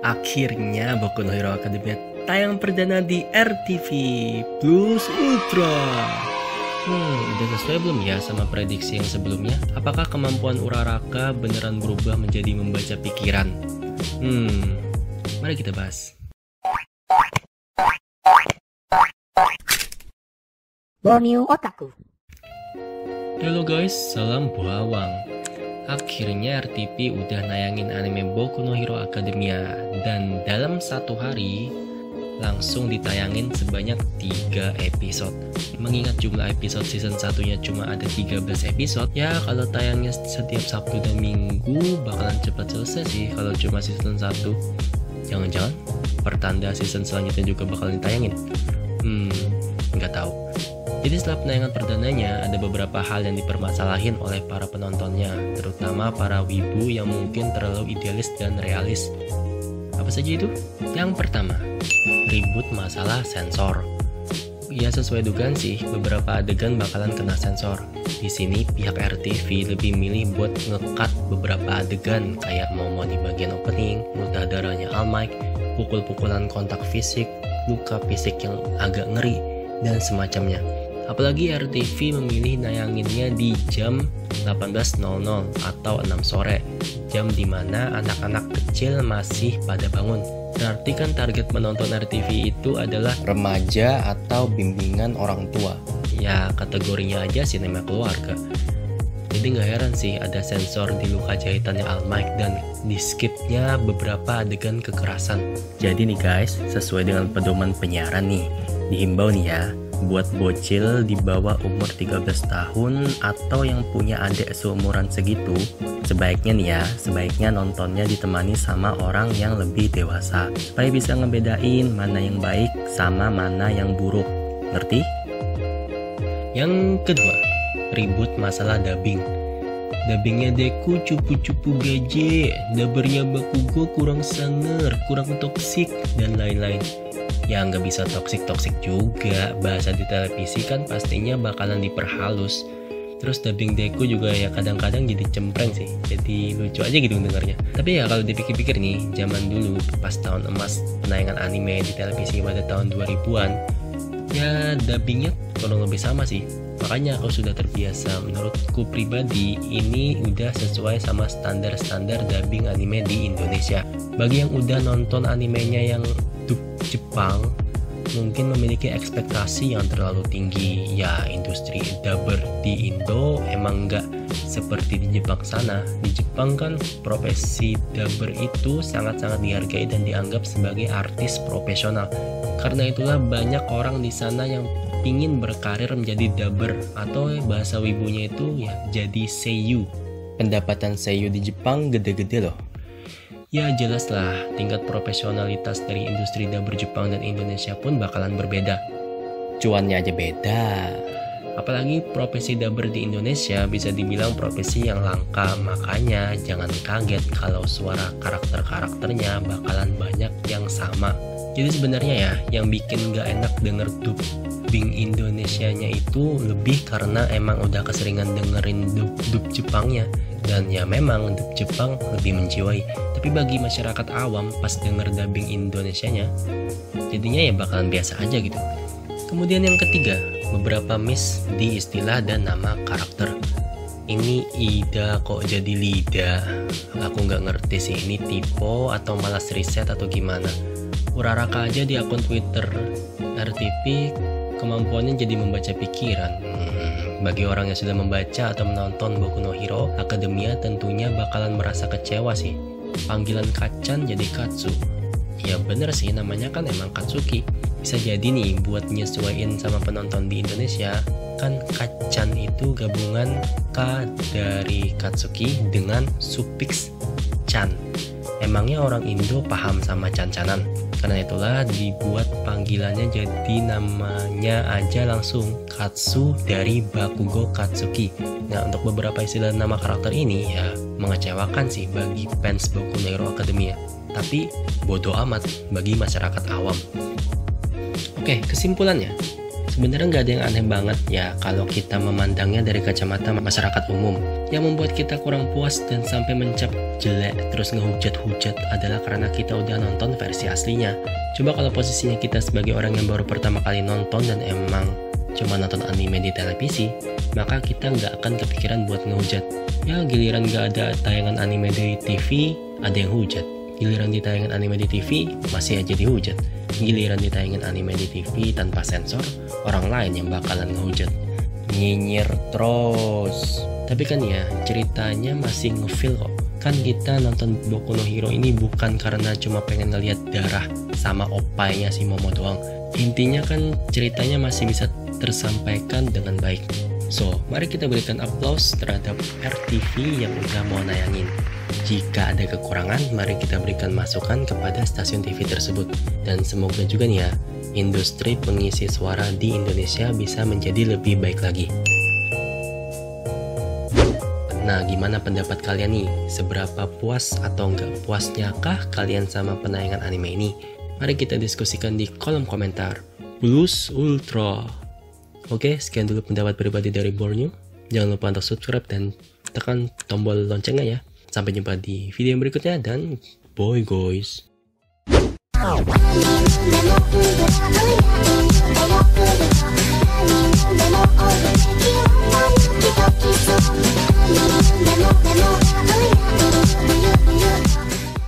Akhirnya Boku no Hero Academia tayang perdana di RTV Plus Ultra. Udah sesuai belum ya sama prediksi yang sebelumnya? Apakah kemampuan Uraraka beneran berubah menjadi membaca pikiran? Mari kita bahas. Borneo Otaku. Halo guys, salam bawang. Akhirnya RTP udah nayangin anime Boku no Hero Academia. Dan dalam satu hari langsung ditayangin sebanyak 3 episode. Mengingat jumlah episode season 1-nya cuma ada 13 episode, ya kalau tayangnya setiap Sabtu dan Minggu bakalan cepat selesai sih kalau cuma season 1. Jangan-jangan pertanda season selanjutnya juga bakalan ditayangin. Nggak tahu. Jadi setelah penayangan perdananya, ada beberapa hal yang dipermasalahin oleh para penontonnya, terutama para wibu yang mungkin terlalu idealis dan realis. Apa saja itu? Yang pertama, ribut masalah sensor. Ya sesuai dugaan sih, beberapa adegan bakalan kena sensor. Di sini pihak RTV lebih milih buat ngekat beberapa adegan, kayak mau di bagian opening, muntah darahnya All Might, pukul-pukulan kontak fisik, luka fisik yang agak ngeri, dan semacamnya. Apalagi RTV memilih nayanginnya di jam 18.00 atau 6 sore, jam dimana anak-anak kecil masih pada bangun. Berarti kan target menonton RTV itu adalah remaja atau bimbingan orang tua. Ya kategorinya aja sinema keluarga. Jadi gak heran sih ada sensor di luka jahitannya All Might dan di skipnya beberapa adegan kekerasan. Jadi nih guys, sesuai dengan pedoman penyiaran nih, dihimbau nih ya, buat bocil di bawah umur 13 tahun atau yang punya adik seumuran segitu, sebaiknya nontonnya ditemani sama orang yang lebih dewasa, supaya bisa ngebedain mana yang baik sama mana yang buruk. Ngerti? Yang kedua, ribut masalah dubbing. Dubbingnya Deku cupu-cupu gaje, dabernya Bakugo kurang sanger, kurang toksik, dan lain-lain. Ya nggak bisa toksik juga, bahasa di televisi kan pastinya bakalan diperhalus. Terus dubbing Deku juga ya kadang-kadang jadi cempreng sih, jadi lucu aja gitu dengarnya. Tapi ya kalau dipikir-pikir nih, zaman dulu pas tahun emas penayangan anime di televisi pada tahun 2000-an, ya dubbingnya kurang lebih sama sih. Makanya aku sudah terbiasa. Menurutku pribadi ini udah sesuai sama standar-standar dubbing anime di Indonesia. Bagi yang udah nonton animenya yang dub Jepang, mungkin memiliki ekspektasi yang terlalu tinggi. Ya industri dubber di Indo emang nggak seperti di Jepang sana. Di Jepang kan profesi dubber itu sangat-sangat dihargai dan dianggap sebagai artis profesional. Karena itulah banyak orang di sana yang ingin berkarir menjadi dubber, atau bahasa wibunya itu ya jadi seiyu. Pendapatan seiyu di Jepang gede-gede loh. Ya jelas lah, tingkat profesionalitas dari industri dubber Jepang dan Indonesia pun bakalan berbeda. Cuannya aja beda. Apalagi profesi dubber di Indonesia bisa dibilang profesi yang langka, makanya jangan kaget kalau suara karakter-karakternya bakalan banyak yang sama. Jadi sebenarnya ya, yang bikin gak enak denger dubbing Indonesianya itu lebih karena emang udah keseringan dengerin dub Jepangnya. Dan ya memang dub Jepang lebih menjiwai. Tapi bagi masyarakat awam pas denger dubbing Indonesianya, jadinya ya bakalan biasa aja gitu. Kemudian yang ketiga, beberapa miss di istilah dan nama karakter. Ini Ida kok jadi Lida? Aku nggak ngerti sih, ini typo atau malas riset atau gimana. Uraraka aja di akun Twitter RTP kemampuannya jadi membaca pikiran. Bagi orang yang sudah membaca atau menonton Boku no Hero Academia tentunya bakalan merasa kecewa sih. Panggilan Kacan jadi Katsu. Ya bener sih, namanya kan emang Katsuki. Bisa jadi nih buat nyesuaiin sama penonton di Indonesia, kan Kacan itu gabungan K dari Katsuki dengan sufiks Chan. Emangnya orang Indo paham sama can-canan? Karena itulah dibuat panggilannya jadi namanya aja langsung Katsu dari Bakugo Katsuki. Nah untuk beberapa istilah nama karakter ini ya mengecewakan sih bagi fans Boku no Hero Academia. Tapi bodoh amat bagi masyarakat awam. Oke, kesimpulannya. Sebenarnya nggak ada yang aneh banget ya kalau kita memandangnya dari kacamata masyarakat umum. Yang membuat kita kurang puas dan sampai mencap jelek terus ngehujat-hujat adalah karena kita udah nonton versi aslinya. Coba kalau posisinya kita sebagai orang yang baru pertama kali nonton dan emang cuma nonton anime di televisi, maka kita nggak akan kepikiran buat ngehujat. Ya giliran nggak ada tayangan anime di TV, ada yang hujat. Giliran di tayangan anime di TV, masih aja dihujat. Giliran di tayangan anime di TV tanpa sensor, orang lain yang bakalan ngehujat. Nyinyir terus. Tapi kan ya, ceritanya masih ngefeel kok. Kan kita nonton Boku no Hero ini bukan karena cuma pengen ngeliat darah sama opainya si Momo doang. Intinya kan ceritanya masih bisa tersampaikan dengan baik. So, mari kita berikan aplaus terhadap RTV yang udah mau nayangin. Jika ada kekurangan, mari kita berikan masukan kepada stasiun TV tersebut. Dan semoga juga nih ya, industri pengisi suara di Indonesia bisa menjadi lebih baik lagi. Nah, gimana pendapat kalian nih? Seberapa puas atau nggak puasnya kah kalian sama penayangan anime ini? Mari kita diskusikan di kolom komentar. Blues Ultra. Oke, sekian dulu pendapat pribadi dari Borneo. Jangan lupa untuk subscribe dan tekan tombol loncengnya ya. Sampai jumpa di video yang berikutnya dan bye guys. Oh,